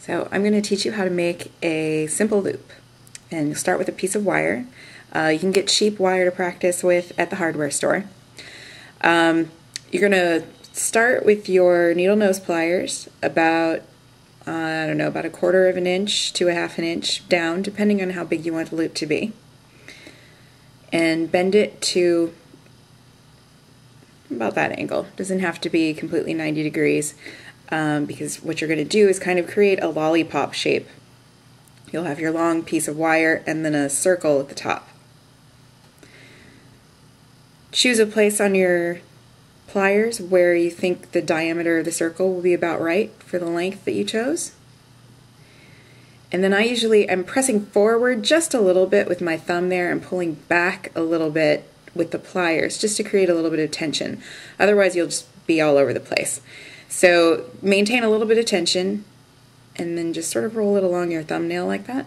So I'm going to teach you how to make a simple loop. And you'll start with a piece of wire. You can get cheap wire to practice with at the hardware store. You're going to start with your needle nose pliers about, I don't know, about 1/4 of an inch to 1/2 inch down, depending on how big you want the loop to be. And bend it to about that angle. Doesn't have to be completely 90 degrees because what you're going to do is kind of create a lollipop shape. You'll have your long piece of wire and then a circle at the top. Choose a place on your pliers where you think the diameter of the circle will be about right for the length that you chose. And then I'm pressing forward just a little bit with my thumb there and pulling back a little bit with the pliers just to create a little bit of tension. Otherwise you'll just be all over the place. So maintain a little bit of tension and then just sort of roll it along your thumbnail like that.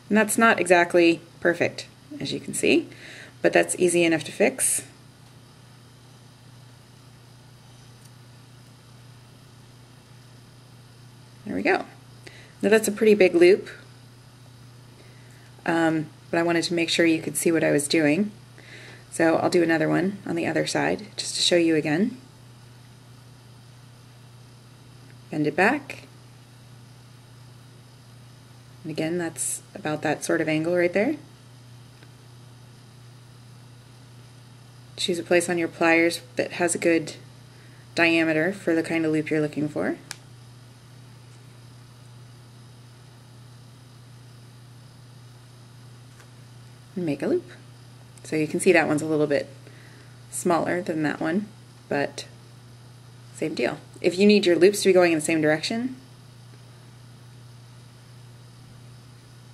And that's not exactly perfect, as you can see, but that's easy enough to fix. There we go. Now that's a pretty big loop, but I wanted to make sure you could see what I was doing. So I'll do another one on the other side just to show you again. Bend it back. And again, that's about that sort of angle right there. Choose a place on your pliers that has a good diameter for the kind of loop you're looking for. And make a loop. So you can see that one's a little bit smaller than that one, but same deal. If you need your loops to be going in the same direction,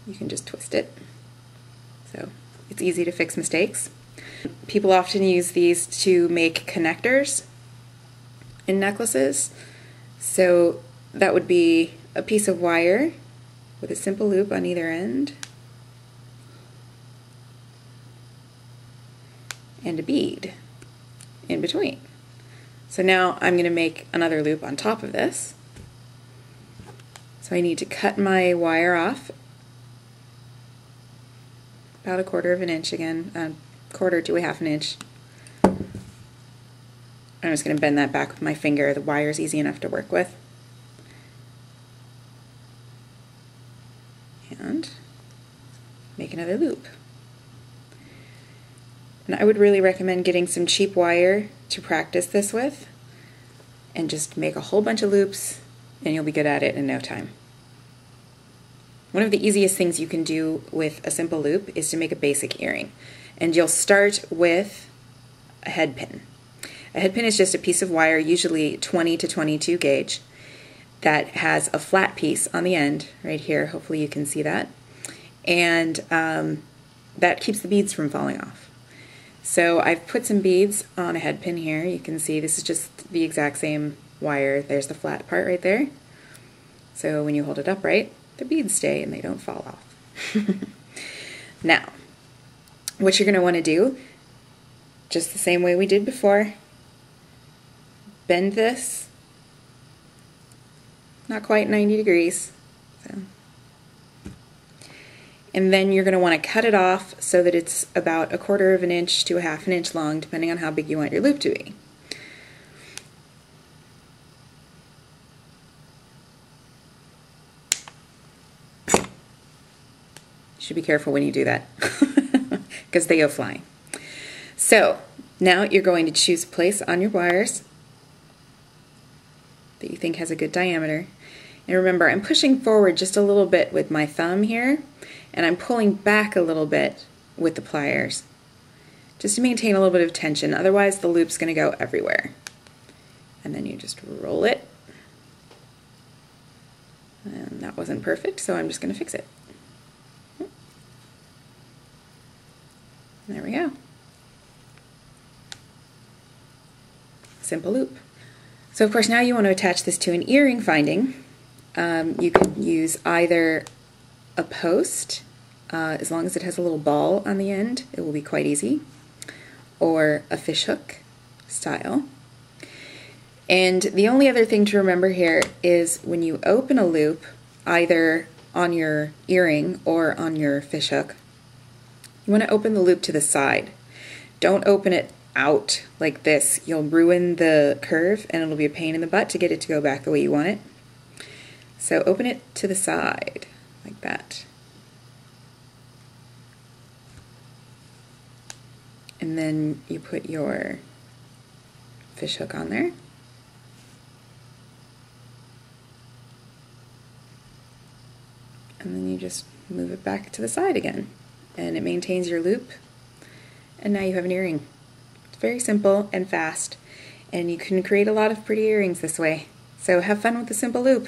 you can just twist it. So it's easy to fix mistakes. People often use these to make connectors in necklaces. So that would be a piece of wire with a simple loop on either end and a bead in between. So now I'm going to make another loop on top of this. So I need to cut my wire off about 1/4 of an inch again, 1/4 to 1/2 inch. I'm just going to bend that back with my finger. The wire is easy enough to work with. And make another loop. And I would really recommend getting some cheap wire to practice this with and just make a whole bunch of loops and you'll be good at it in no time. One of the easiest things you can do with a simple loop is to make a basic earring. And you'll start with a head pin. A head pin is just a piece of wire, usually 20 to 22 gauge, that has a flat piece on the end right here. Hopefully you can see that. And that keeps the beads from falling off. So I've put some beads on a head pin here. You can see this is just the exact same wire. There's the flat part right there. So when you hold it upright, the beads stay and they don't fall off. Now, what you're going to want to do, just the same way we did before, bend this, not quite 90 degrees. So. And then you're going to want to cut it off so that it's about 1/4 of an inch to 1/2 inch long, depending on how big you want your loop to be. You should be careful when you do that, because they go flying. So now you're going to choose a place on your wires that you think has a good diameter. And remember, I'm pushing forward just a little bit with my thumb here, and I'm pulling back a little bit with the pliers, just to maintain a little bit of tension. Otherwise, the loop's going to go everywhere. And then you just roll it. And that wasn't perfect, so I'm just going to fix it. There we go. Simple loop. So of course now you want to attach this to an earring finding. You could use either a post, as long as it has a little ball on the end, it will be quite easy, or a fish hook style. And the only other thing to remember here is when you open a loop, either on your earring or on your fishhook, you want to open the loop to the side. Don't open it out like this. You'll ruin the curve and it'll be a pain in the butt to get it to go back the way you want it. So open it to the side, like that. And then you put your fishhook on there. And then you just move it back to the side again. And it maintains your loop. And now you have an earring. It's very simple and fast. And you can create a lot of pretty earrings this way. So have fun with the simple loop.